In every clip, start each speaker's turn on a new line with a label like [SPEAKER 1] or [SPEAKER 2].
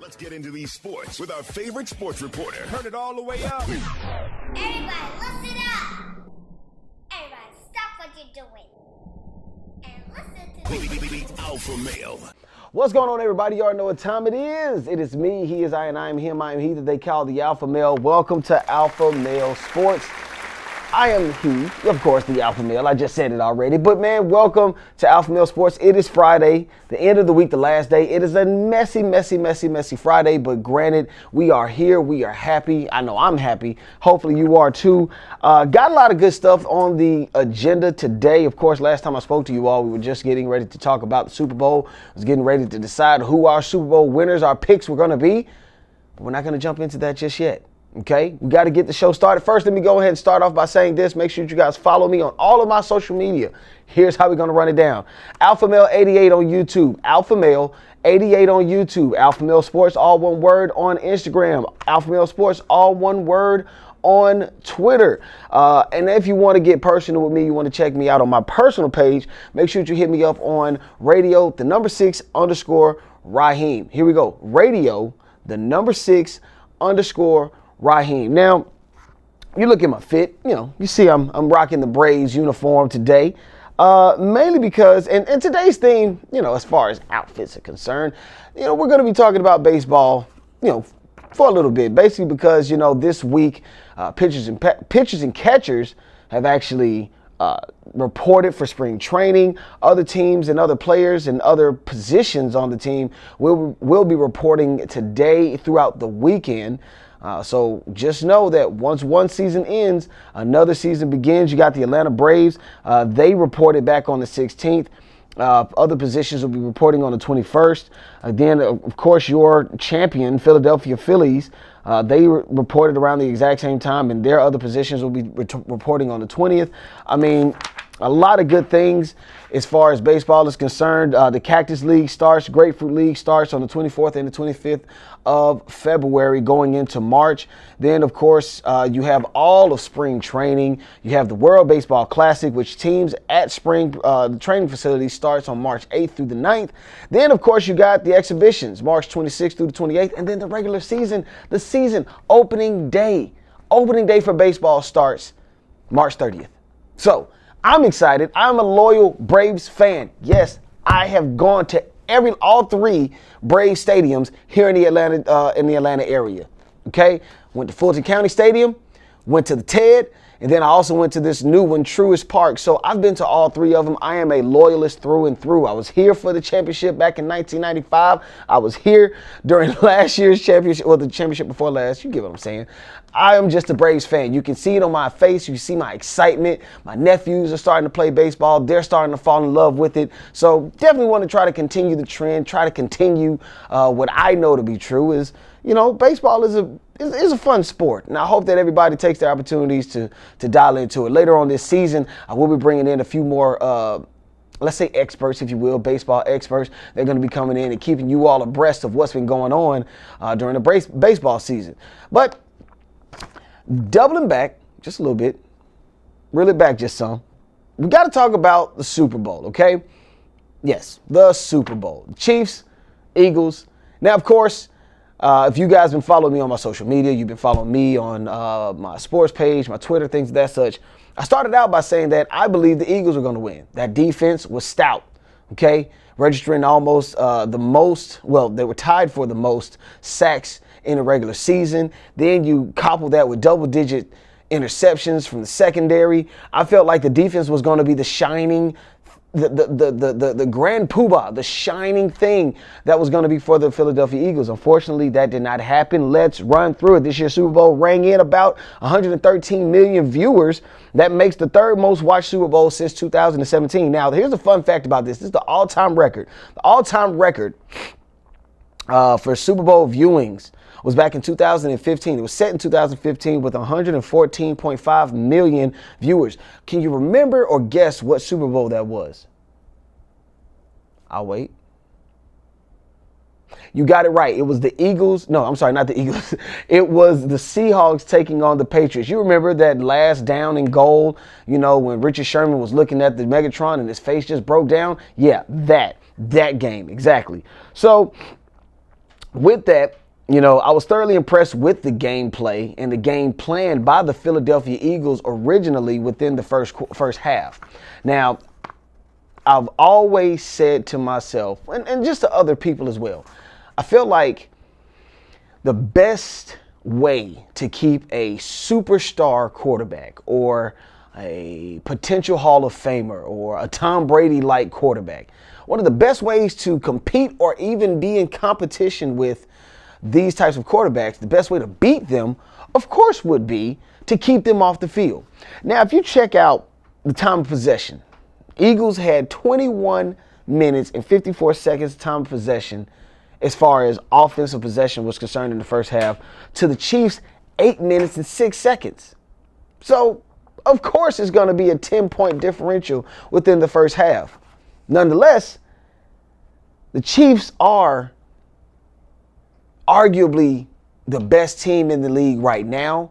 [SPEAKER 1] Let's get into these sports with our favorite sports reporter.
[SPEAKER 2] Turn it all the way up.
[SPEAKER 3] Everybody, listen up. Everybody, stop what you're doing. And listen to
[SPEAKER 1] The Alpha Male.
[SPEAKER 4] What's going on, everybody? You already know what time it is. It is me, he is I, and I am him, I am he that they call the Alpha Male. Welcome to Alpha Male Sports. I am he, of course, the Alpha Male. I just said it already. But, man, welcome to Alpha Male Sports. It is Friday, the end of the week, the last day. It is a messy Friday. But granted, we are here. We are happy. I know I'm happy. Hopefully you are, too. Got a lot of good stuff on the agenda today. Of course, last time I spoke to you all, we were just getting ready to talk about the Super Bowl. I was getting ready to decide who our Super Bowl winners, our picks were going to be. But we're not going to jump into that just yet. Okay, we got to get the show started. First, let me go ahead and start off by saying this. Make sure you guys follow me on all of my social media. Here's how we're going to run it down. AlphaMale88 on YouTube. AlphaMale88 on YouTube. AlphaMale Sports, all one word, on Instagram. AlphaMale Sports, all one word, on Twitter. And if you want to get personal with me, you want to check me out on my personal page, make sure that you hit me up on radio, the number 6 underscore Raheem. Here we go. Radio, the number 6 underscore Raheem. Now, you look at my fit, you see I'm rocking the Braves uniform today, mainly because, and today's theme, as far as outfits are concerned, we're going to be talking about baseball, for a little bit, basically because, this week, pitchers and catchers have actually reported for spring training. Other teams and other players and other positions on the team will be reporting today throughout the weekend. So just know that once one season ends, another season begins. You got the Atlanta Braves. They reported back on the 16th. Other positions will be reporting on the 21st. Then, of course, your champion, Philadelphia Phillies, they reported around the exact same time, and their other positions will be reporting on the 20th. I mean, a lot of good things as far as baseball is concerned. The Cactus League starts, Grapefruit League starts on the 24th and the 25th of February going into March. Then, of course, you have all of spring training. You have the World Baseball Classic, which teams at spring the training facility starts on March 8th through the 9th. Then, of course, you got the exhibitions, March 26th through the 28th. And then the regular season, the season opening day. Opening day for baseball starts March 30th. So, I'm excited. I'm a loyal Braves fan. Yes, I have gone to all 3 Braves stadiums here in the Atlanta area. Okay, went to Fulton County Stadium, went to the TED, and then I also went to this new one, Truist Park. So I've been to all 3 of them. I am a loyalist through and through. I was here for the championship back in 1995. I was here during last year's championship, or the championship before last. You get what I'm saying. I am just a Braves fan. You can see it on my face. You can see my excitement. My nephews are starting to play baseball. They're starting to fall in love with it. So definitely want to try to continue the trend, try to continue what I know to be true is, baseball is a fun sport. And I hope that everybody takes their opportunities to dial into it. Later on this season, I will be bringing in a few more let's say experts, if you will, baseball experts. They're going to be coming in and keeping you all abreast of what's been going on during the baseball season. But doubling back just a little bit, reel it back just some, we got to talk about the Super Bowl, okay? Yes, the Super Bowl. Chiefs, Eagles. Now, of course, if you guys been following me on my social media, you've been following me on my sports page, my Twitter, things of that such. I started out by saying that I believe the Eagles were going to win. That defense was stout, okay? Registering almost they were tied for the most sacks in the regular season. Then you couple that with double-digit interceptions from the secondary. I felt like the defense was going to be the shining, the grand poobah, the shining thing that was going to be for the Philadelphia Eagles. Unfortunately, that did not happen. Let's run through it. This year's Super Bowl rang in about 113 million viewers. That makes the 3rd most watched Super Bowl since 2017. Now, here's a fun fact about this. This is the all-time record. The all-time record for Super Bowl viewings was back in 2015. It was set in 2015 with 114.5 million viewers. Can you remember or guess what Super Bowl that was? I'll wait. You got it right. It was the Eagles. No, I'm sorry, not the Eagles. It was the Seahawks taking on the Patriots. You remember that last down and goal, when Richard Sherman was looking at the Megatron and his face just broke down? Yeah, that game, exactly. So with that, I was thoroughly impressed with the gameplay and the game plan by the Philadelphia Eagles originally within the first half. Now, I've always said to myself, and just to other people as well, I feel like the best way to keep a superstar quarterback or a potential Hall of Famer or a Tom Brady-like quarterback, one of the best ways to compete or even be in competition with these types of quarterbacks, the best way to beat them, of course, would be to keep them off the field. Now, if you check out the time of possession, Eagles had 21 minutes and 54 seconds time of possession as far as offensive possession was concerned in the first half, to the Chiefs 8 minutes and 6 seconds. So, of course, it's going to be a 10-point differential within the first half. Nonetheless, the Chiefs are arguably the best team in the league right now,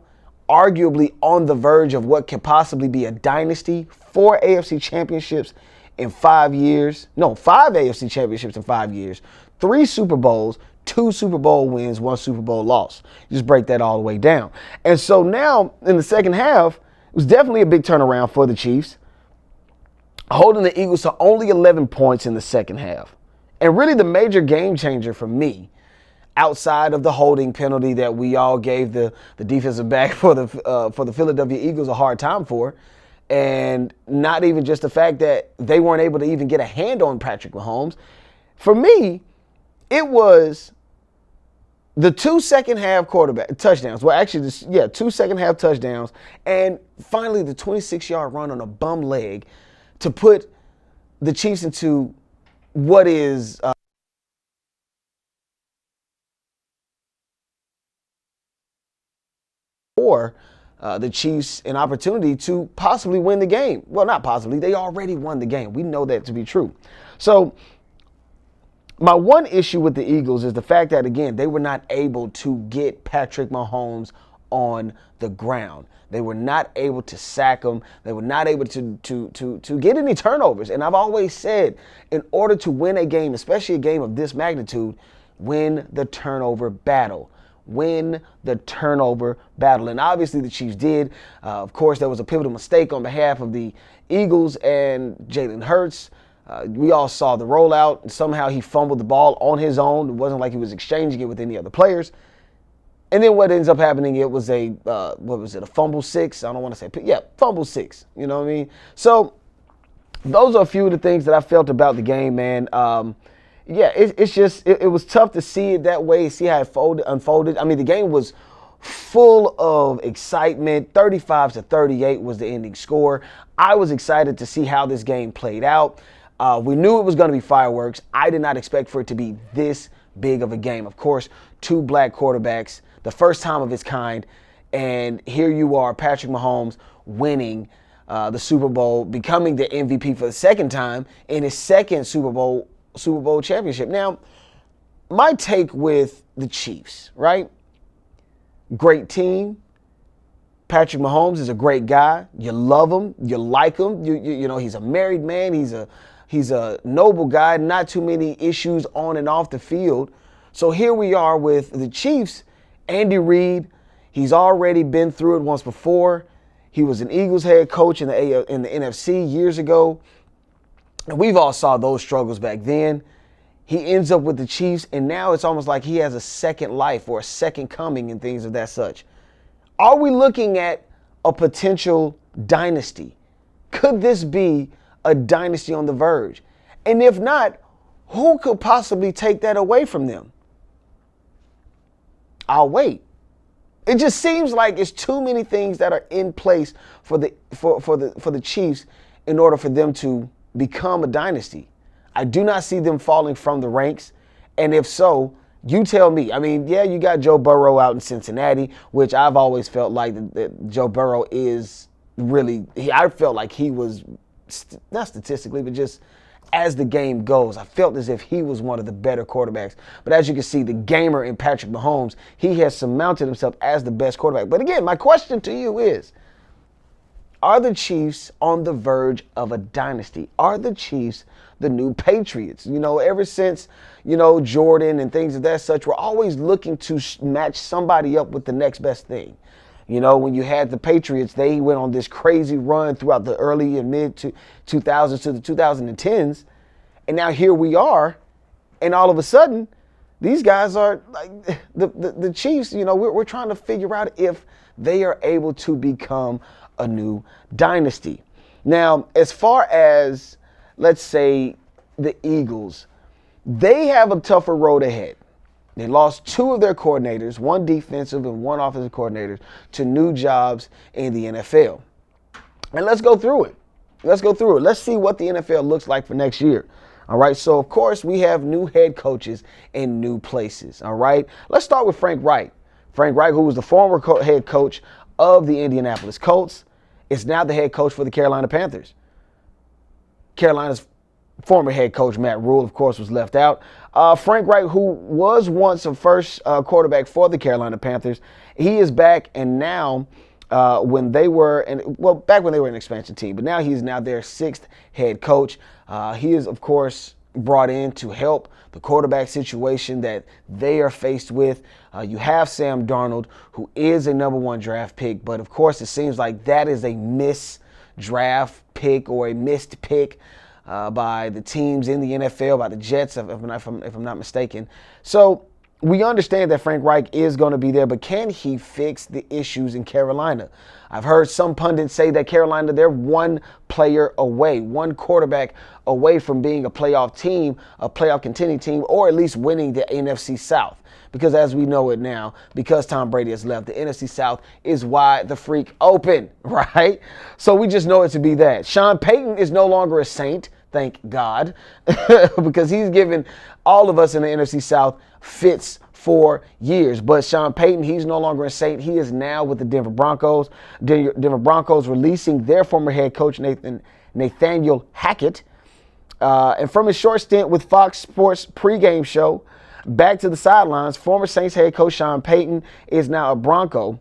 [SPEAKER 4] arguably on the verge of what could possibly be a dynasty, 4 AFC championships in 5 years. No, 5 AFC championships in 5 years, 3 Super Bowls, 2 Super Bowl wins, 1 Super Bowl loss. Just break that all the way down. And so now in the second half, it was definitely a big turnaround for the Chiefs, holding the Eagles to only 11 points in the second half. And really the major game changer for me, outside of the holding penalty that we all gave the defensive back for the Philadelphia Eagles a hard time for, and not even just the fact that they weren't able to even get a hand on Patrick Mahomes. For me, it was the 2 second-half quarterback touchdowns. Well, actually, 2 second-half touchdowns, and finally the 26-yard run on a bum leg to put the Chiefs into what is the Chiefs an opportunity to possibly win the game. Well, not possibly. They already won the game. We know that to be true. So my one issue with the Eagles is the fact that, again, they were not able to get Patrick Mahomes on the ground. They were not able to sack him. They were not able to get any turnovers. And I've always said, in order to win a game, especially a game of this magnitude, win the turnover battle. Win the turnover battle. And obviously the Chiefs did. Of course, there was a pivotal mistake on behalf of the Eagles and Jalen Hurts. We all saw the rollout, and somehow he fumbled the ball on his own. It wasn't like he was exchanging it with any other players. And then what ends up happening, it was a fumble 6? I don't want to say, fumble 6. You know what I mean? So those are a few of the things that I felt about the game, man. It was tough to see it that way, see how it unfolded. I mean, the game was full of excitement. 35-38 was the ending score. I was excited to see how this game played out. We knew it was going to be fireworks. I did not expect for it to be this big of a game. Of course, 2 black quarterbacks, the first time of its kind, and here you are, Patrick Mahomes winning the Super Bowl, becoming the MVP for the second time in his second Super Bowl championship. Now, my take with the Chiefs, right? Great team. Patrick Mahomes is a great guy. You love him. You like him. You know, he's a married man. He's a noble guy. Not too many issues on and off the field. So here we are with the Chiefs. Andy Reid, he's already been through it once before. He was an Eagles head coach in the NFC years ago. And we've all saw those struggles back then. He ends up with the Chiefs, and now it's almost like he has a second life or a second coming and things of that such. Are we looking at a potential dynasty? Could this be a dynasty on the verge? And if not, who could possibly take that away from them? I'll wait. It just seems like it's too many things that are in place for the Chiefs in order for them to become a dynasty. I do not see them falling from the ranks. And if so, you tell me. I mean, yeah, you got Joe Burrow out in Cincinnati, which I've always felt like that Joe Burrow is really, I felt like he was, not statistically, but just as the game goes, I felt as if he was one of the better quarterbacks. But as you can see, the gamer in Patrick Mahomes, he has surmounted himself as the best quarterback. But again, my question to you is, Are the Chiefs on the verge of a dynasty? Are the Chiefs the new Patriots? Ever since, Jordan and things of that such, we're always looking to match somebody up with the next best thing. When you had the Patriots, they went on this crazy run throughout the early and mid 2000s to the 2010s. And now here we are. And all of a sudden, these guys are like the Chiefs, we're trying to figure out if they are able to become a new dynasty. Now, as far as, let's say, the Eagles, they have a tougher road ahead. They lost two of their coordinators, one defensive and one offensive coordinator, to new jobs in the NFL. And let's go through it. Let's see what the NFL looks like for next year. All right. So, of course, we have new head coaches in new places. All right. Let's start with Frank Reich. Frank Reich, who was the former head coach of the Indianapolis Colts, is now the head coach for the Carolina Panthers. Carolina's former head coach, Matt Rule, of course, was left out. Frank Reich, who was once a first quarterback for the Carolina Panthers, he is back, and now back when they were an expansion team, but now he's their sixth head coach. He is, of course, brought in to help the quarterback situation that they are faced with. You have Sam Darnold, who is a number one draft pick, but of course it seems like that is a missed draft pick or a missed pick by the teams in the NFL, by the Jets, if I'm not mistaken. So we understand that Frank Reich is going to be there, but can he fix the issues in Carolina? I've heard some pundits say that Carolina, they're one player away, one quarterback away from being a playoff team, a playoff contending team, or at least winning the NFC South. Because as we know it now, because Tom Brady has left, the NFC South is wide the freak open, right? So we just know it to be that. Sean Payton is no longer a saint, thank God, because he's given all of us in the NFC South fits for years. But Sean Payton, he's no longer a saint. He is now with the Denver Broncos. Denver Broncos releasing their former head coach, Nathaniel Hackett. And from his short stint with Fox Sports pregame show, back to the sidelines, former Saints head coach Sean Payton is now a Bronco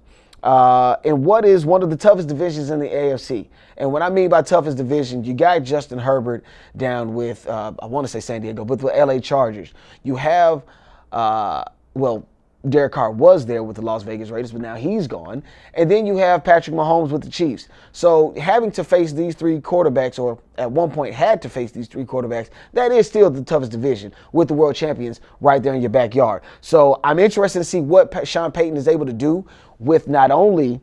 [SPEAKER 4] in what is one of the toughest divisions in the AFC. And what I mean by toughest division, you got Justin Herbert down with, I want to say San Diego, but the LA Chargers. You have, Derek Carr was there with the Las Vegas Raiders, but now he's gone. And then you have Patrick Mahomes with the Chiefs. So having to face these three quarterbacks, or at one point had to face these three quarterbacks, that is still the toughest division with the world champions right there in your backyard. So I'm interested to see what Sean Payton is able to do with not only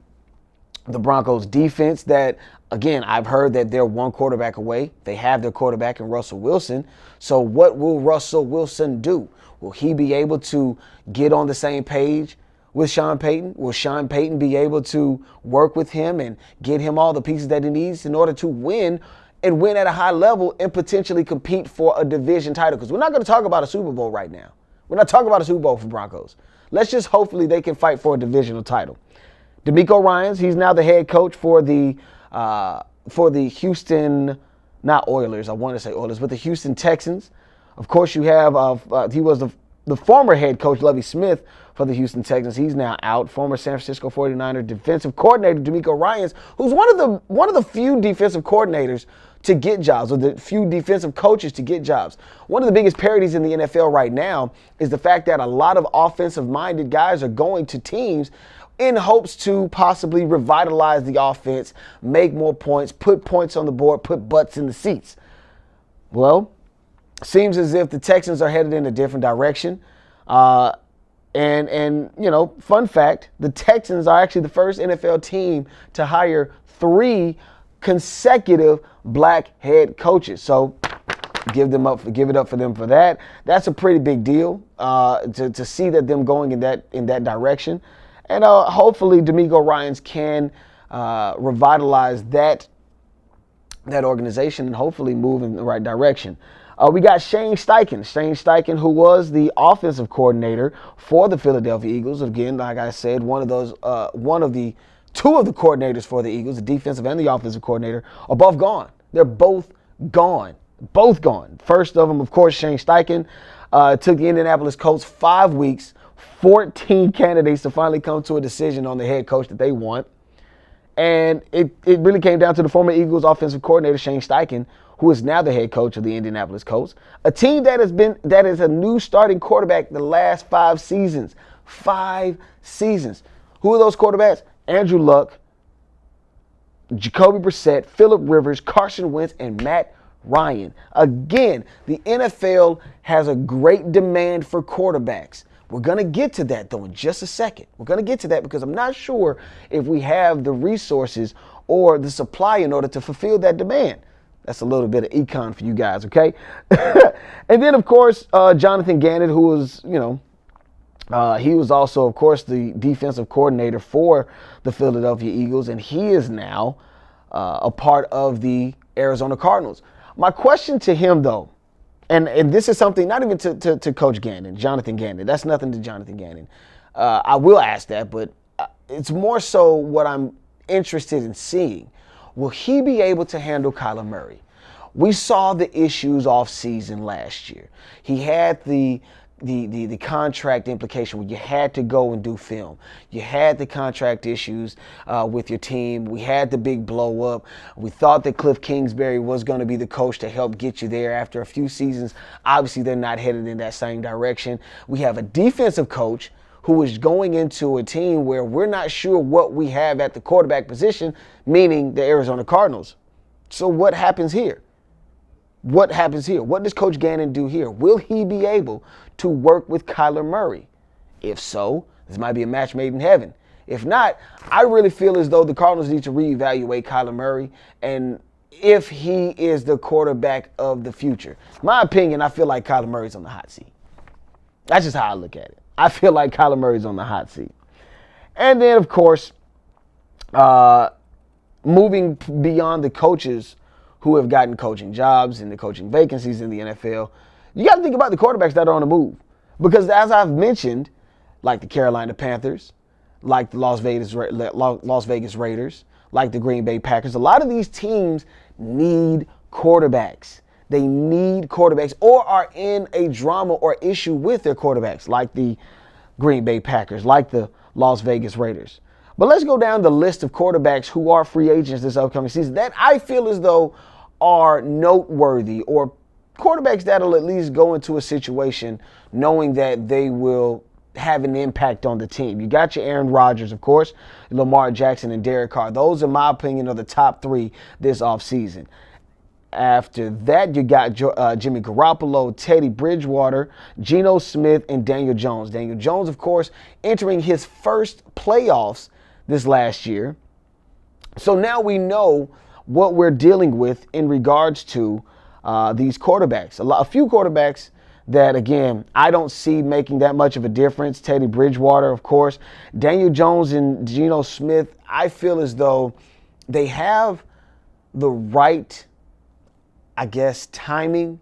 [SPEAKER 4] the Broncos defense that, again, I've heard that they're one quarterback away. They have their quarterback in Russell Wilson. So what will Russell Wilson do? Will he be able to get on the same page with Sean Payton? Will Sean Payton be able to work with him and get him all the pieces that he needs in order to win and win at a high level and potentially compete for a division title? Because we're not going to talk about a Super Bowl right now. We're not talking about a Super Bowl for Broncos. Let's just hopefully they can fight for a divisional title. DeMeco Ryans, he's now the head coach for the Houston, not Oilers, I want to say Oilers, but the Houston Texans. Of course, you have, he was the former head coach, Lovie Smith, for the Houston Texans. He's now out. Former San Francisco 49er defensive coordinator, DeMeco Ryans, who's one of the few defensive coordinators to get jobs, or the few defensive coaches to get jobs. One of the biggest parodies in the NFL right now is the fact that a lot of offensive-minded guys are going to teams in hopes to possibly revitalize the offense, make more points, put points on the board, put butts in the seats. Well, seems as if the Texans are headed in a different direction. And fun fact, the Texans are actually the first NFL team to hire 3 consecutive black head coaches. So give it up for them for that. That's a pretty big deal to see that them going in that direction. And hopefully DeMeco Ryans can revitalize that organization and hopefully move in the right direction. We got Shane Steichen, who was the offensive coordinator for the Philadelphia Eagles. Again, like I said, two of the coordinators for the Eagles, the defensive and the offensive coordinator, are both gone. They're both gone. First of them, of course, Shane Steichen took the Indianapolis Colts 5 weeks, 14 candidates to finally come to a decision on the head coach that they want. And it really came down to the former Eagles offensive coordinator, Shane Steichen, who is now the head coach of the Indianapolis Colts. A team that is a new starting quarterback the last 5 seasons. 5 seasons. Who are those quarterbacks? Andrew Luck, Jacoby Brissett, Phillip Rivers, Carson Wentz, and Matt Ryan. Again, the NFL has a great demand for quarterbacks. We're going to get to that, though, in just a second. We're going to get to that because I'm not sure if we have the resources or the supply in order to fulfill that demand. That's a little bit of econ for you guys, okay? And then, of course, Jonathan Gannon, who was, he was also, of course, the defensive coordinator for the Philadelphia Eagles, and he is now a part of the Arizona Cardinals. My question to him, though, and this is something not even to Coach Gannon, Jonathan Gannon. That's nothing to Jonathan Gannon. I will ask that, but it's more so what I'm interested in seeing. Will he be able to handle Kyler Murray? We saw the issues off season last year. He had the contract implication where you had to go and do film. You had the contract issues with your team. We had the big blow up. We thought that Cliff Kingsbury was going to be the coach to help get you there after a few seasons. Obviously, they're not headed in that same direction. We have a defensive coach who is going into a team where we're not sure what we have at the quarterback position, meaning the Arizona Cardinals. So what happens here? What happens here? What does Coach Gannon do here? Will he be able to work with Kyler Murray? If so, this might be a match made in heaven. If not, I really feel as though the Cardinals need to reevaluate Kyler Murray and if he is the quarterback of the future. In my opinion, I feel like Kyler Murray's on the hot seat. That's just how I look at it. I feel like Kyler Murray's on the hot seat. And then, of course, moving beyond the coaches who have gotten coaching jobs and the coaching vacancies in the NFL, you got to think about the quarterbacks that are on the move. Because as I've mentioned, like the Carolina Panthers, like the Las Vegas Raiders, like the Green Bay Packers, a lot of these teams need quarterbacks. They need quarterbacks or are in a drama or issue with their quarterbacks, like the Green Bay Packers, like the Las Vegas Raiders. But let's go down the list of quarterbacks who are free agents this upcoming season that I feel as though are noteworthy, or quarterbacks that'll at least go into a situation knowing that they will have an impact on the team. You got your Aaron Rodgers, of course, Lamar Jackson, and Derek Carr. Those, in my opinion, are the top 3 this offseason. After that, you got Jimmy Garoppolo, Teddy Bridgewater, Geno Smith, and Daniel Jones. Daniel Jones, of course, entering his first playoffs this last year. So now we know what we're dealing with in regards to these quarterbacks. A few quarterbacks that, again, I don't see making that much of a difference. Teddy Bridgewater, of course. Daniel Jones and Geno Smith, I feel as though they have the right, I guess, timing,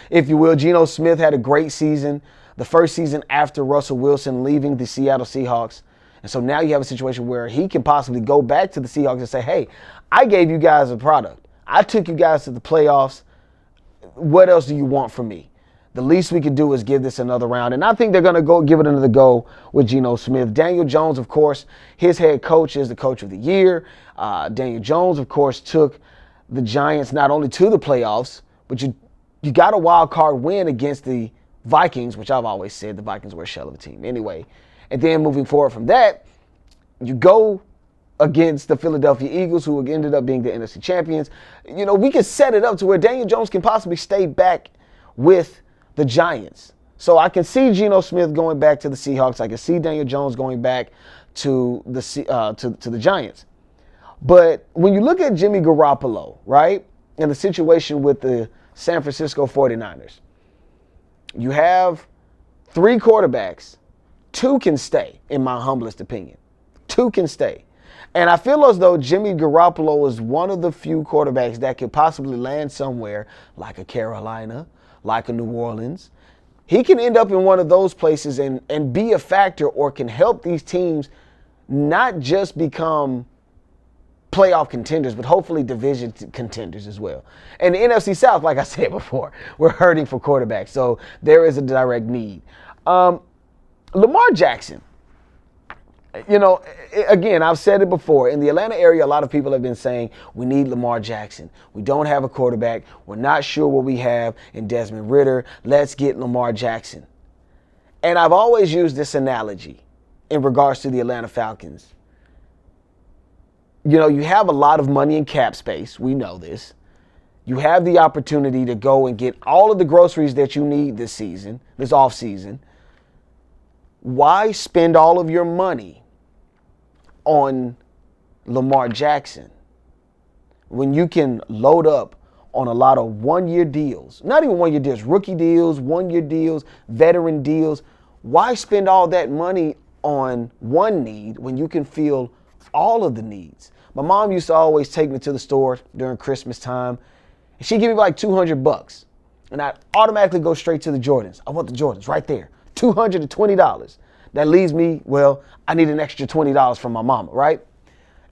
[SPEAKER 4] if you will. Geno Smith had a great season, the first season after Russell Wilson leaving the Seattle Seahawks. And so now you have a situation where he can possibly go back to the Seahawks and say, hey, I gave you guys a product. I took you guys to the playoffs. What else do you want from me? The least we could do is give this another round. And I think they're going to go give it another go with Geno Smith. Daniel Jones, of course, his head coach is the coach of the year. Daniel Jones, of course, took the Giants not only to the playoffs, but you got a wild card win against the Vikings, which I've always said the Vikings were a shell of a team anyway. And then moving forward from that, you go against the Philadelphia Eagles, who ended up being the NFC champions. You know, we can set it up to where Daniel Jones can possibly stay back with the Giants. So I can see Geno Smith going back to the Seahawks. I can see Daniel Jones going back to the Giants. But when you look at Jimmy Garoppolo, right, and the situation with the San Francisco 49ers, you have 3 quarterbacks. 2 can stay, in my humblest opinion. 2 can stay. And I feel as though Jimmy Garoppolo is one of the few quarterbacks that could possibly land somewhere like a Carolina, like a New Orleans. He can end up in one of those places and be a factor, or can help these teams not just become playoff contenders, but hopefully division contenders as well. And the NFC South, like I said before, we're hurting for quarterbacks. So there is a direct need. Lamar Jackson. You know, again, I've said it before. In the Atlanta area, a lot of people have been saying we need Lamar Jackson. We don't have a quarterback. We're not sure what we have in Desmond Ridder. Let's get Lamar Jackson. And I've always used this analogy in regards to the Atlanta Falcons. You know, you have a lot of money in cap space. We know this. You have the opportunity to go and get all of the groceries that you need this season, this offseason. Why spend all of your money on Lamar Jackson when you can load up on a lot of one-year deals? Not even one-year deals, rookie deals, one-year deals, veteran deals. Why spend all that money on one need when you can fill all of the needs? My mom used to always take me to the store during Christmas time, and she'd give me like $200, and I'd automatically go straight to the Jordans. I want the Jordans right there, $220. That leaves me, well, I need an extra $20 from my mama, right?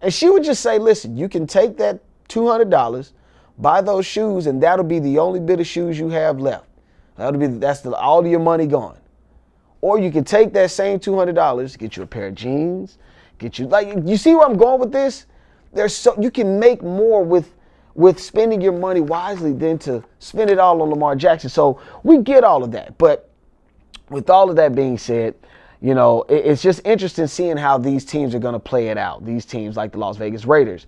[SPEAKER 4] And she would just say, listen, you can take that $200, buy those shoes, and that'll be the only bit of shoes you have left. That's all of your money gone. Or you can take that same $200, get you a pair of jeans, you see where I'm going with this? You can make more with spending your money wisely than to spend it all on Lamar Jackson. So we get all of that. But with all of that being said, you know, it's just interesting seeing how these teams are going to play it out. These teams like the Las Vegas Raiders.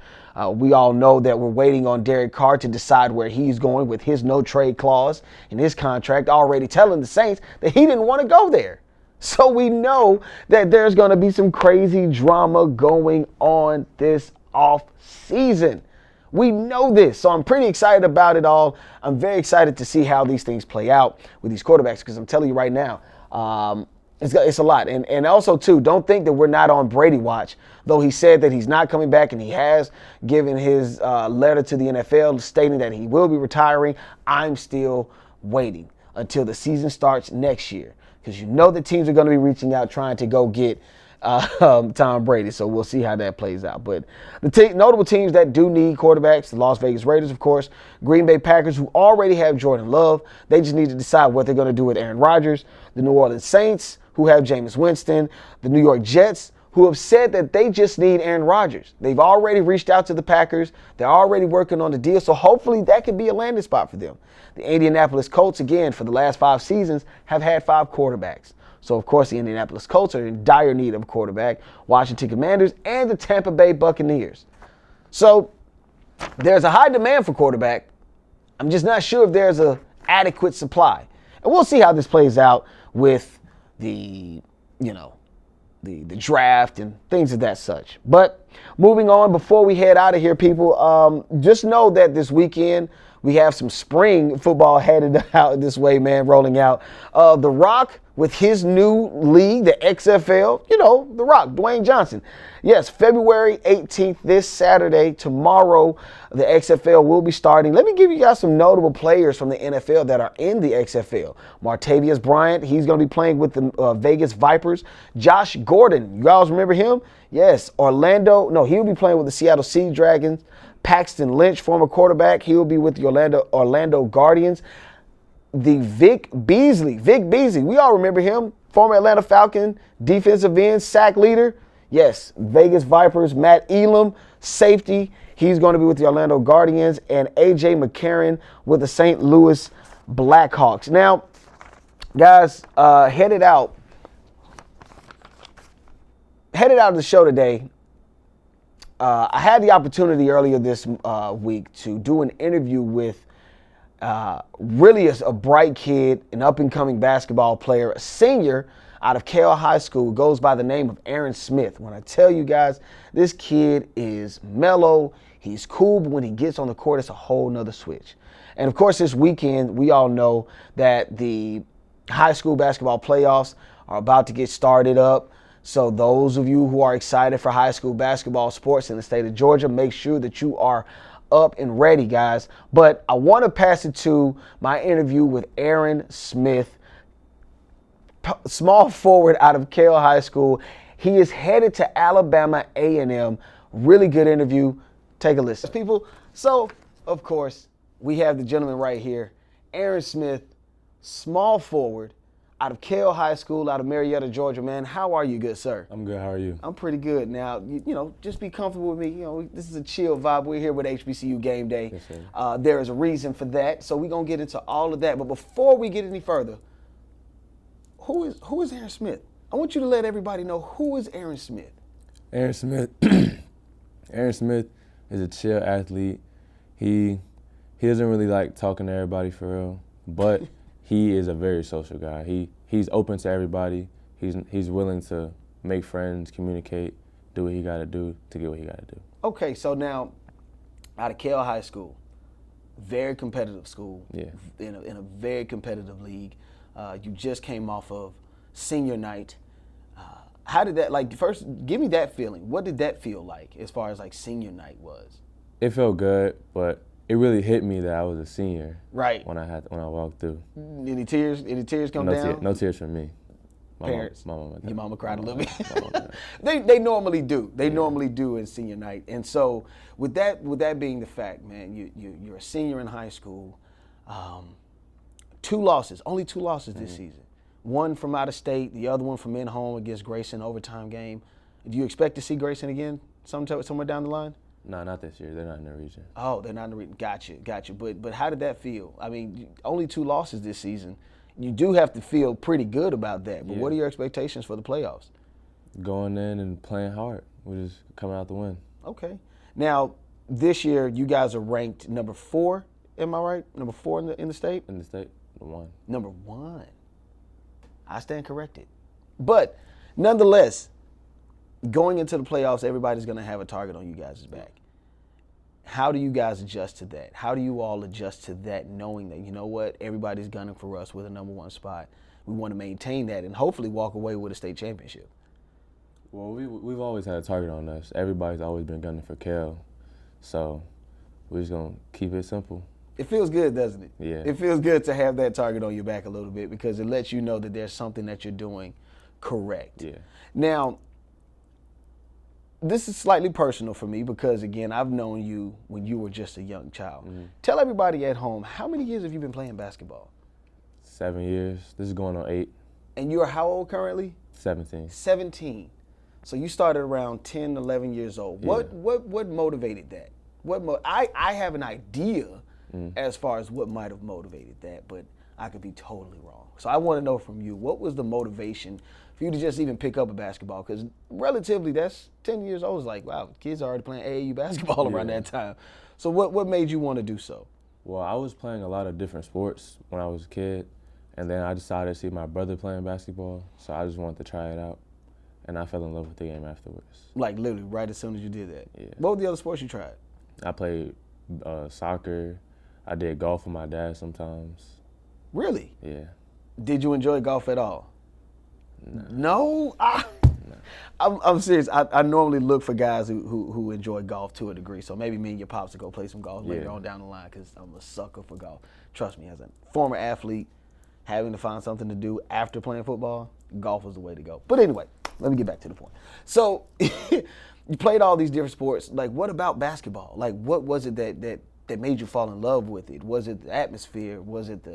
[SPEAKER 4] We all know that we're waiting on Derek Carr to decide where he's going with his no-trade clause in his contract, already telling the Saints that he didn't want to go there. So we know that there's going to be some crazy drama going on this off season. We know this, so I'm pretty excited about it all. I'm very excited to see how these things play out with these quarterbacks because I'm telling you right now, it's a lot. And also, too, don't think that we're not on Brady watch, though he said that he's not coming back and he has given his letter to the NFL stating that he will be retiring. I'm still waiting until the season starts next year because you know the teams are going to be reaching out trying to go get Tom Brady. So we'll see how that plays out. But the notable teams that do need quarterbacks, the Las Vegas Raiders, of course, Green Bay Packers, who already have Jordan Love. They just need to decide what they're going to do with Aaron Rodgers. The New Orleans Saints, who have Jameis Winston. The New York Jets, who have said that they just need Aaron Rodgers. They've already reached out to the Packers. They're already working on the deal. So hopefully that could be a landing spot for them. The Indianapolis Colts, again, for the last 5 seasons, have had 5 quarterbacks. So, of course, the Indianapolis Colts are in dire need of a quarterback. Washington Commanders and the Tampa Bay Buccaneers. So there's a high demand for quarterback. I'm just not sure if there's an adequate supply. And we'll see how this plays out with the draft and things of that such. But moving on, before we head out of here, people, just know that this weekend we have some spring football headed out this way, man, rolling out. The Rock with his new league, the XFL, The Rock, Dwayne Johnson. Yes, February 18th, this Saturday, tomorrow, the XFL will be starting. Let me give you guys some notable players from the NFL that are in the XFL. Martavius Bryant, he's going to be playing with the Vegas Vipers. Josh Gordon, you guys remember him? Yes, he'll be playing with the Seattle Sea Dragons. Paxton Lynch, former quarterback, he'll be with the Orlando Guardians. The Vic Beasley, we all remember him, former Atlanta Falcon, defensive end, sack leader. Yes, Vegas Vipers, Matt Elam, safety. He's going to be with the Orlando Guardians. And A.J. McCarron with the St. Louis Blackhawks. Now, guys, headed out of the show today, I had the opportunity earlier this week to do an interview with really a bright kid, an up-and-coming basketball player, a senior out of Cale High School, goes by the name of Aaron Smith. When I tell you guys, this kid is mellow, he's cool, but when he gets on the court, it's a whole nother switch. And of course, this weekend, we all know that the high school basketball playoffs are about to get started up. So those of you who are excited for high school basketball sports in the state of Georgia, make sure that you are up and ready, guys. But I want to pass it to my interview with Aaron Smith, small forward out of Cale High School. He is headed to Alabama A&M. Really good interview. Take a listen. People, so, of course, we have the gentleman right here, Aaron Smith, small forward out of Cale High School, out of Marietta, Georgia, man. How are you, good sir?
[SPEAKER 2] I'm good. How are you?
[SPEAKER 4] I'm pretty good. Now, you know, just be comfortable with me. You know, this is a chill vibe. We're here with HBCU Game Day.
[SPEAKER 2] Yes, sir.
[SPEAKER 4] There is a reason for that, so we're going to get into all of that. But before we get any further, who is Aaron Smith? I want you to let everybody know, who is Aaron Smith?
[SPEAKER 2] Aaron Smith. Aaron Smith is a chill athlete. He doesn't really like talking to everybody for real, but he is a very social guy. He's open to everybody. He's willing to make friends, communicate, do what he got to do to get what he got to do.
[SPEAKER 4] Okay, so now, out of Cale High School, very competitive school,
[SPEAKER 2] Yeah.
[SPEAKER 4] in a very competitive league. You just came off of senior night. How did that, like, first, give me that feeling. What did that feel like as far as, like, senior night was?
[SPEAKER 2] It felt good, but it really hit me that I was a senior.
[SPEAKER 4] Right.
[SPEAKER 2] When I walked through.
[SPEAKER 4] Any tears come down?
[SPEAKER 2] No tears from me.
[SPEAKER 4] Parents.
[SPEAKER 2] My mama.
[SPEAKER 4] Your mama cried a little bit.
[SPEAKER 2] My mama.
[SPEAKER 4] They normally do. They normally do in senior night. And so with that being the fact, man, you're a senior in high school. Only two losses this season. One from out of state, the other one from in home against Grayson, overtime game. Do you expect to see Grayson again somewhere down the line?
[SPEAKER 2] No, not this year. They're not in the region.
[SPEAKER 4] Oh, they're not in the region. Gotcha. But how did that feel? I mean, only two losses this season. You do have to feel pretty good about that. But what are your expectations for the playoffs?
[SPEAKER 2] Going in and playing hard. We're just coming out to win.
[SPEAKER 4] Okay. Now, this year you guys are ranked number 4. Am I right? Number 4 in the state?
[SPEAKER 2] In the state, number 1.
[SPEAKER 4] Number 1. I stand corrected. But nonetheless, going into the playoffs, everybody's going to have a target on you guys' back. How do you guys adjust to that? How do you all adjust to that, knowing that, you know what, everybody's gunning for us with a number 1 spot? We want to maintain that and hopefully walk away with a state championship.
[SPEAKER 2] Well, we've always had a target on us. Everybody's always been gunning for Cale. So we're just going to keep it simple.
[SPEAKER 4] It feels good, doesn't it?
[SPEAKER 2] Yeah.
[SPEAKER 4] It feels good to have that target on your back a little bit because it lets you know that there's something that you're doing correct.
[SPEAKER 2] Yeah.
[SPEAKER 4] Now, this is slightly personal for me because, again, I've known you when you were just a young child. Mm-hmm. Tell everybody at home, how many years have you been playing basketball?
[SPEAKER 2] 7 years. This is going on 8.
[SPEAKER 4] And you're how old currently?
[SPEAKER 2] 17.
[SPEAKER 4] 17. So you started around 10, 11 years old.
[SPEAKER 2] Yeah.
[SPEAKER 4] What motivated that? I have an idea as far as what might have motivated that, but I could be totally wrong. So I want to know from you, what was the motivation for you to just even pick up a basketball? Because relatively, that's 10 years old. It's like, wow, kids are already playing AAU basketball around that time. So what made you want to do so?
[SPEAKER 2] Well, I was playing a lot of different sports when I was a kid, and then I decided to see my brother playing basketball, so I just wanted to try it out, and I fell in love with the game afterwards.
[SPEAKER 4] Like literally right as soon as you did that?
[SPEAKER 2] Yeah.
[SPEAKER 4] What were the other sports you tried?
[SPEAKER 2] I played soccer. I did golf with my dad sometimes.
[SPEAKER 4] Really?
[SPEAKER 2] Yeah.
[SPEAKER 4] Did you enjoy golf at all?
[SPEAKER 2] No.
[SPEAKER 4] No? I'm serious. I normally look for guys who enjoy golf to a degree. So maybe me and your pops will go play some golf later on down the line because I'm a sucker for golf. Trust me, as a former athlete, having to find something to do after playing football, golf was the way to go. But anyway, let me get back to the point. So you played all these different sports. Like, what about basketball? Like, what was it that made you fall in love with it? Was it the atmosphere? Was it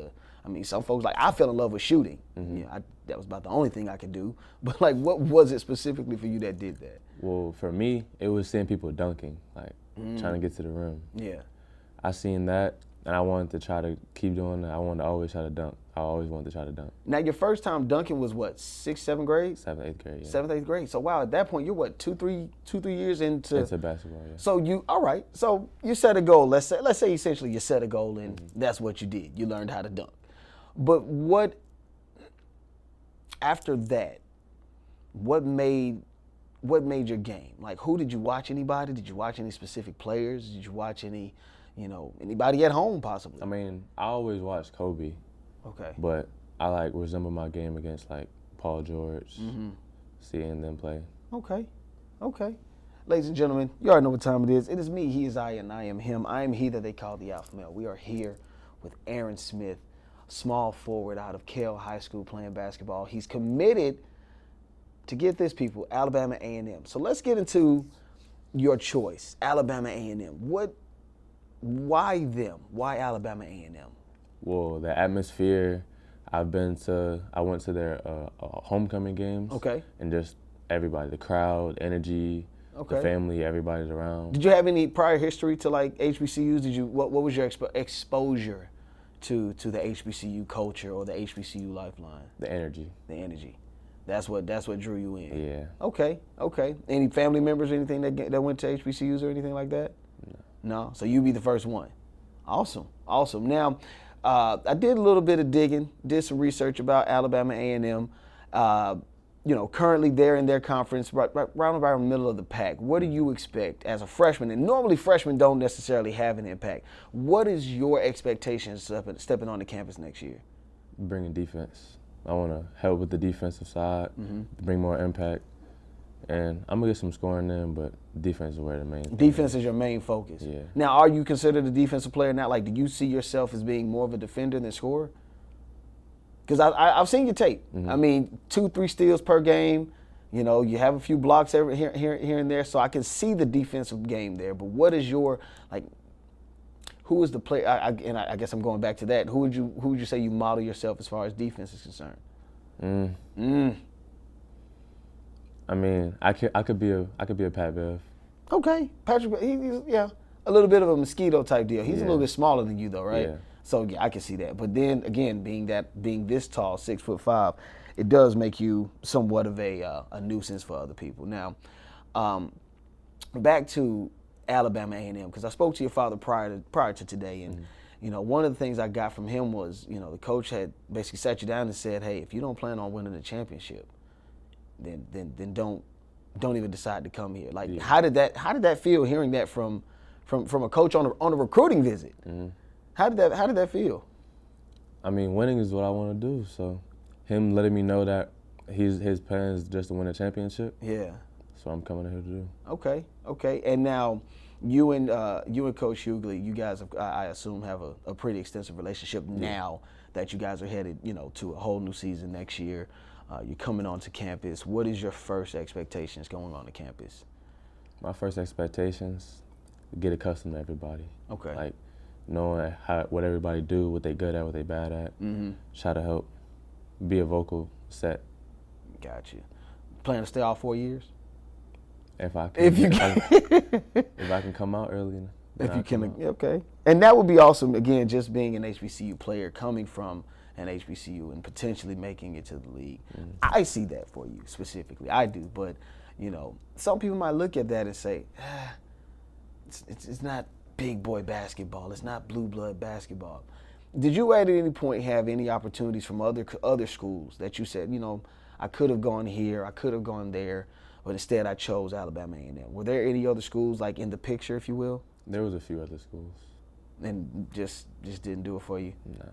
[SPEAKER 4] some folks, like, I fell in love with shooting. Mm-hmm. That was about the only thing I could do. But, like, what was it specifically for you that did that?
[SPEAKER 2] Well, for me, it was seeing people dunking, like trying to get to the rim.
[SPEAKER 4] Yeah.
[SPEAKER 2] I seen that, and I wanted to try to keep doing that. I wanted to always try to dunk. I always wanted to try to dunk.
[SPEAKER 4] Now, your first time dunking was what, 6th, 7th grade?
[SPEAKER 2] 7th, 8th grade, yeah.
[SPEAKER 4] 7th, 8th grade. So, wow, at that point, you're what, 2-3 years into
[SPEAKER 2] basketball, yeah.
[SPEAKER 4] So all right. So you set a goal. Let's say essentially you set a goal and that's what you did. You learned how to dunk. But after that, what made your game? Like, who did you watch? Anybody? Did you watch any specific players? Did you watch anybody at home possibly?
[SPEAKER 2] I mean, I always watched Kobe.
[SPEAKER 4] Okay.
[SPEAKER 2] But I resemble my game against Paul George, seeing them play.
[SPEAKER 4] Okay. Ladies and gentlemen, you already know what time it is. It is me, he is I, and I am him. I am he that they call the AlphaMale. We are here with Aaron Smith, small forward out of Cale High School playing basketball. He's committed to, get this, people, Alabama A&M. So let's get into your choice, Alabama A&M. Why them? Why Alabama A&M?
[SPEAKER 2] Well, the atmosphere, I went to their homecoming games.
[SPEAKER 4] Okay.
[SPEAKER 2] And just everybody, the crowd, energy,
[SPEAKER 4] Okay.
[SPEAKER 2] the family, everybody's around.
[SPEAKER 4] Did you have any prior history to like HBCUs? What was your exposure to the HBCU culture or the HBCU lifeline?
[SPEAKER 2] The energy.
[SPEAKER 4] The energy. That's what drew you in.
[SPEAKER 2] Yeah.
[SPEAKER 4] Okay. Any family members or anything that went to HBCUs or anything like that? No. So you be the first one. Awesome. Now, I did a little bit of digging, did some research about Alabama A&M. Currently they're in their conference right around the middle of the pack. What do you expect as a freshman? And normally freshmen don't necessarily have an impact. What is your expectations stepping on the campus next year?
[SPEAKER 2] Bringing defense. I want to help with the defensive side, bring more impact. And I'm going to get some scoring in, but defense is where the main thing
[SPEAKER 4] Defense is your main focus.
[SPEAKER 2] Yeah.
[SPEAKER 4] Now, are you considered a defensive player now? Like, do you see yourself as being more of a defender than scorer? Because I've seen your tape. I mean, 2-3 steals per game. You have a few blocks here and there, so I can see the defensive game there. But what is your who is the player? I guess I'm going back to that. Who would you say you model yourself as far as defense is concerned?
[SPEAKER 2] I mean, I could be a Pat Bev.
[SPEAKER 4] Okay, Patrick. He's a little bit of a mosquito type deal. He's a little bit smaller than you though, right?
[SPEAKER 2] Yeah.
[SPEAKER 4] So yeah, I can see that. But then again, being this tall, 6'5", it does make you somewhat of a nuisance for other people. Now, back to Alabama A&M, because I spoke to your father prior to today, and one of the things I got from him was the coach had basically sat you down and said, hey, if you don't plan on winning the championship, then don't even decide to come here. Like, how did that feel hearing that from a coach on a recruiting visit? How did that feel?
[SPEAKER 2] I mean, winning is what I want to do. So, him letting me know that his plan is just to win a championship.
[SPEAKER 4] Yeah.
[SPEAKER 2] So I'm coming here to do.
[SPEAKER 4] Okay. And now, you and Coach Hughley, you guys, I assume, have a pretty extensive relationship now that you guys are headed, to a whole new season next year. You're coming onto campus. What is your first expectations going on to campus?
[SPEAKER 2] My first expectations, get accustomed to everybody.
[SPEAKER 4] Okay.
[SPEAKER 2] Like, knowing what everybody do, what they good at, what they bad at. Try to help be a vocal set.
[SPEAKER 4] Got you. Plan to stay all 4 years?
[SPEAKER 2] If I can. If I can come out early.
[SPEAKER 4] If you can, okay. And that would be awesome, again, just being an HBCU player, coming from an HBCU and potentially making it to the league. I see that for you specifically. I do. But, some people might look at that and say, it's not big boy basketball. It's not blue blood basketball. Did you at any point have any opportunities from other schools that you said, I could have gone here, I could have gone there, but instead I chose Alabama A&M? Were there any other schools like in the picture, if you will?
[SPEAKER 2] There was a few other schools.
[SPEAKER 4] And just didn't do it for you?
[SPEAKER 2] Nah.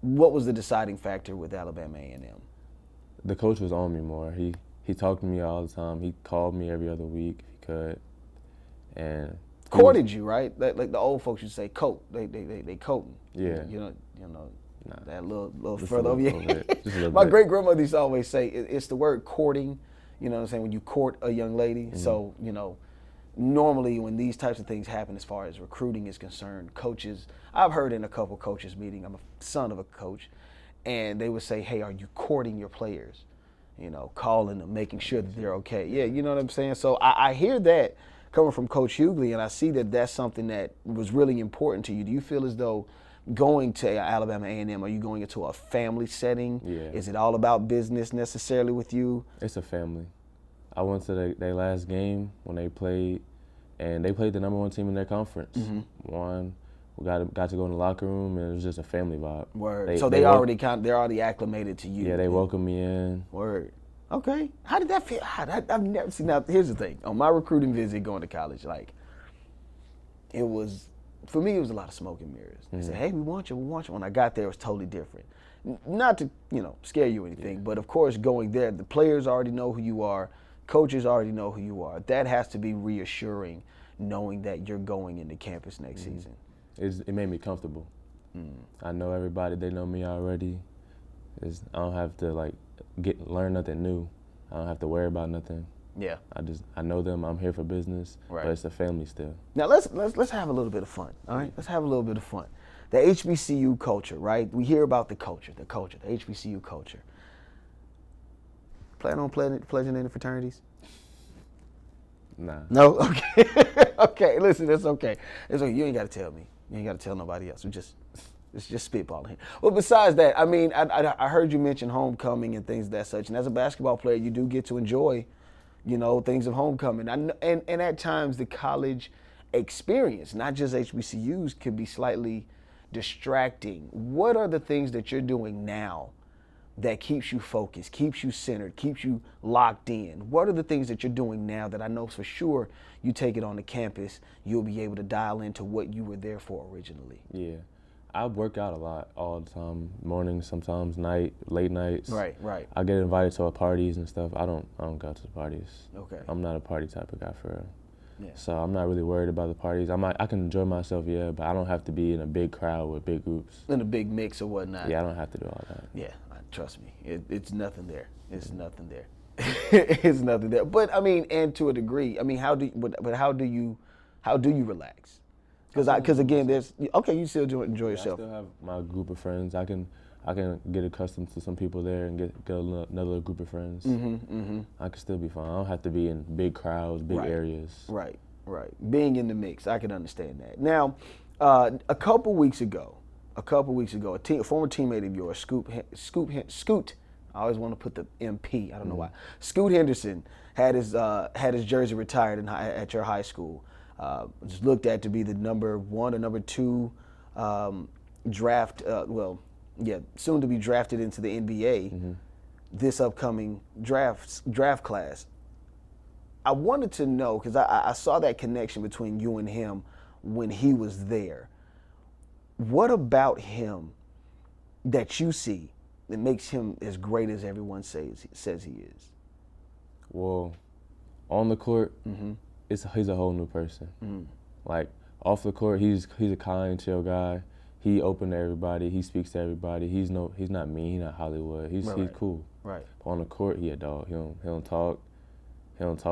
[SPEAKER 4] What was the deciding factor with Alabama A&M?
[SPEAKER 2] The coach was on me more. He talked to me all the time. He called me every other week if he could. And
[SPEAKER 4] courted you, right? Like the old folks used to say, coat. They coating.
[SPEAKER 2] Yeah.
[SPEAKER 4] Nah. That little further over here. My great grandmother used to always say it's the word courting. You know what I'm saying? When you court a young lady. So normally when these types of things happen, as far as recruiting is concerned, coaches. I've heard in a couple coaches meeting. I'm a son of a coach, and they would say, "Hey, are you courting your players? Calling them, making sure that they're okay." Yeah, you know what I'm saying. So I hear that coming from Coach Hughley, and I see that that's something that was really important to you. Do you feel as though going to Alabama A&M, are you going into a family setting?
[SPEAKER 2] Yeah.
[SPEAKER 4] Is it all about business necessarily with you?
[SPEAKER 2] It's a family. I went to their last game when they played, and they played the #1 team in their conference. Won. We got to go in the locker room, and it was just a family vibe.
[SPEAKER 4] Word. So they're already acclimated to you.
[SPEAKER 2] Yeah, they welcomed me in.
[SPEAKER 4] Word. Okay. How did that feel? I've never seen. Now, here's the thing. On my recruiting visit going to college, it was, for me, it was a lot of smoke and mirrors. They said, hey, we want you. When I got there, it was totally different. Not to, scare you or anything, but of course, going there, the players already know who you are. Coaches already know who you are. That has to be reassuring, knowing that you're going into campus next season.
[SPEAKER 2] It made me comfortable. I know everybody. They know me already. I don't have to learn nothing new. I don't have to worry about nothing.
[SPEAKER 4] Yeah.
[SPEAKER 2] I know them. I'm here for business.
[SPEAKER 4] Right.
[SPEAKER 2] But it's a family still.
[SPEAKER 4] Now let's have a little bit of fun. All right. Let's have a little bit of fun. the HBCU culture, right? We hear about the HBCU culture. Plan on pledging any fraternities?
[SPEAKER 2] Nah.
[SPEAKER 4] No? Okay. Okay, listen, that's okay. It's okay. You ain't got to tell me. You ain't got to tell nobody else. It's just spitballing here. Well, besides that, I mean, I heard you mention homecoming and things of that such. And as a basketball player, you do get to enjoy, things of homecoming. And at times, the college experience, not just HBCUs, can be slightly distracting. What are the things that you're doing now that keeps you focused, keeps you centered, keeps you locked in? What are the things that you're doing now that I know for sure you take it on the campus, you'll be able to dial into what you were there for originally?
[SPEAKER 2] Yeah. I work out a lot all the time, mornings, sometimes night, late nights.
[SPEAKER 4] Right.
[SPEAKER 2] I get invited to parties and stuff. I don't go to the parties.
[SPEAKER 4] Okay.
[SPEAKER 2] I'm not a party type of guy for real.
[SPEAKER 4] Yeah.
[SPEAKER 2] So I'm not really worried about the parties. I can enjoy myself, yeah, but I don't have to be in a big crowd with big groups.
[SPEAKER 4] In a big mix or whatnot.
[SPEAKER 2] Yeah, I don't have to do all that.
[SPEAKER 4] Yeah, trust me, it's nothing there. It's nothing there. It's nothing there. But I mean, and to a degree, I mean, how do you relax? Because again, you still enjoy yourself.
[SPEAKER 2] I still have my group of friends. I can get accustomed to some people there and get another group of friends. I can still be fine. I don't have to be in big crowds, big areas. Right.
[SPEAKER 4] Being in the mix, I can understand that. Now, a couple weeks ago, a former teammate of yours, Scoot. I always want to put the MP. I don't know why. Scoot Henderson had his jersey retired at your high school. Was looked at to be the number 1 or number 2 draft. Soon to be drafted into the NBA. This upcoming draft class. I wanted to know, because I saw that connection between you and him when he was there. What about him that you see that makes him as great as everyone says he is?
[SPEAKER 2] Well, on the court, he's a whole new person. Like off the court, he's a kind, chill guy. He open to everybody. He speaks to everybody. He's not mean. He's not Hollywood. He's cool. Right. On the court, he a dog. He don't talk.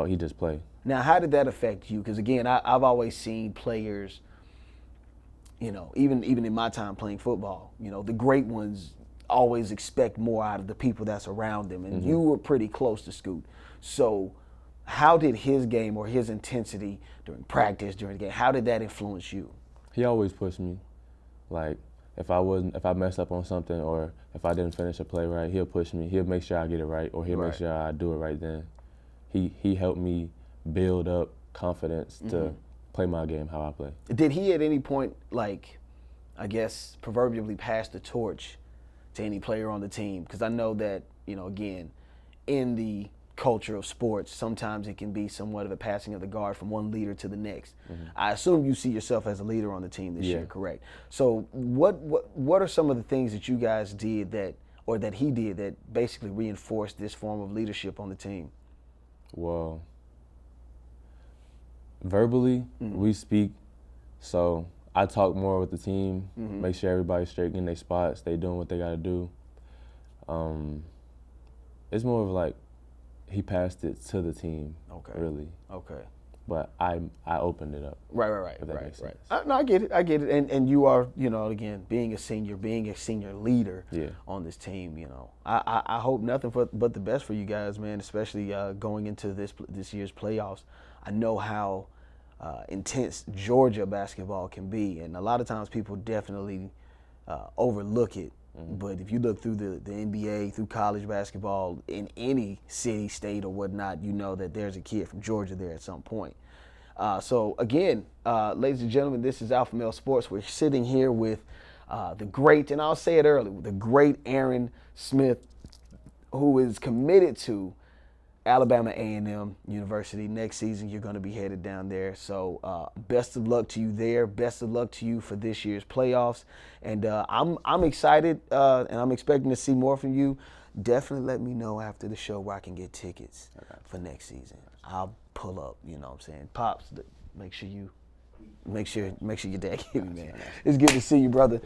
[SPEAKER 2] He just play.
[SPEAKER 4] Now, how did that affect you? Because again, I've always seen players, even in my time playing football, the great ones always expect more out of the people that's around them, and you were pretty close to Scoot. So, how did his game or his intensity during practice, during the game, how did that influence you?
[SPEAKER 2] He always pushed me. Like, if I messed up on something or if I didn't finish a play right, he'll push me. He'll make sure I get it right, or he'll make sure I do it right then. He helped me build up confidence to play my game how I play.
[SPEAKER 4] Did he at any point, like, I guess, proverbially pass the torch to any player on the team? Because I know that, again, in the culture of sports, sometimes it can be somewhat of a passing of the guard from one leader to the next. I assume you see yourself as a leader on the team this year, correct? So what are some of the things that you guys did that he did that basically reinforced this form of leadership on the team?
[SPEAKER 2] Well, verbally, we speak, so I talk more with the team, make sure everybody's straight in their spots, they doing what they got to do. It's more of like he passed it to the team, really. Okay. But I opened it up.
[SPEAKER 4] Right. No, I get it. And you are, again, being a senior leader on this team, I hope nothing but the best for you guys, man, especially going into this year's playoffs. I know how intense Georgia basketball can be, and a lot of times people definitely overlook it. But if you look through the NBA, through college basketball, in any city, state, or whatnot, you know that there's a kid from Georgia there at some point. So again, ladies and gentlemen, this is AlphaMale Sports. We're sitting here with the great, and I'll say it early, the great Aaron Smith, who is committed to Alabama A&M University. Next season, you're going to be headed down there. So best of luck to you there. Best of luck to you for this year's playoffs. And I'm excited, and I'm expecting to see more from you. Definitely let me know after the show where I can get tickets for next season. I'll pull up, you know what I'm saying. Pops, make sure your dad get me, man. It's good to see you, brother.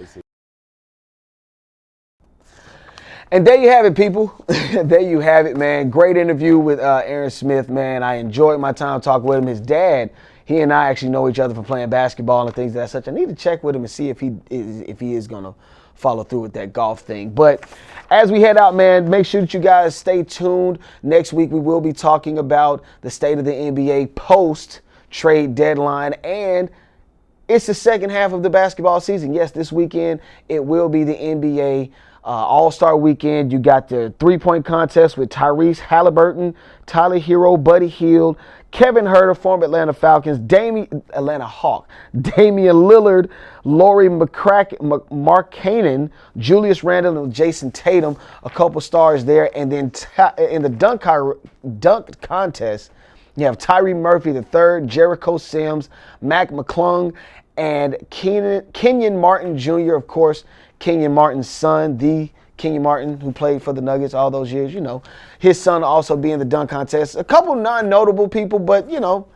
[SPEAKER 4] And there you have it, people. There you have it, man. Great interview with Aaron Smith, man. I enjoyed my time talking with him. His dad He and I actually know each other from playing basketball and things of that such. I need to check with him and see if he is going to follow through with that golf thing. But as we head out, man, make sure that you guys stay tuned. Next week we will be talking about the state of the NBA post-trade deadline, and it's the second half of the basketball season. Yes, this weekend it will be the NBA All-Star Weekend. You got the three-point contest with Tyrese Halliburton, Tyler Hero, Buddy Hield, Kevin Huerter, former Atlanta Falcons, Atlanta Hawk, Damian Lillard, Lauri Markkanen, Julius Randle, and Jason Tatum, a couple stars there. And then in the dunk contest, you have Tyree Murphy III, Jericho Sims, Mac McClung, and Kenyon Martin Jr., of course, Kenyon Martin's son, the Kenyon Martin, who played for the Nuggets all those years, you know. His son will also be in the dunk contest. A couple non-notable people, but, you know,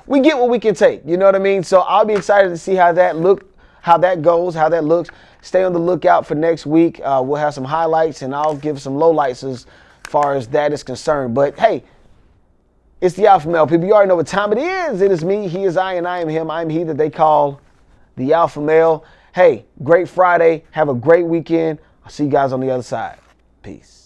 [SPEAKER 4] we get what we can take. You know what I mean? So I'll be excited to see how that goes, how that looks. Stay on the lookout for next week. We'll have some highlights, and I'll give some lowlights as far as that is concerned. But, hey, it's the AlphaMale, people. You already know what time it is. It is me, he is I, and I am him. I am he that they call the AlphaMale. Hey, great Friday. Have a great weekend. I'll see you guys on the other side. Peace.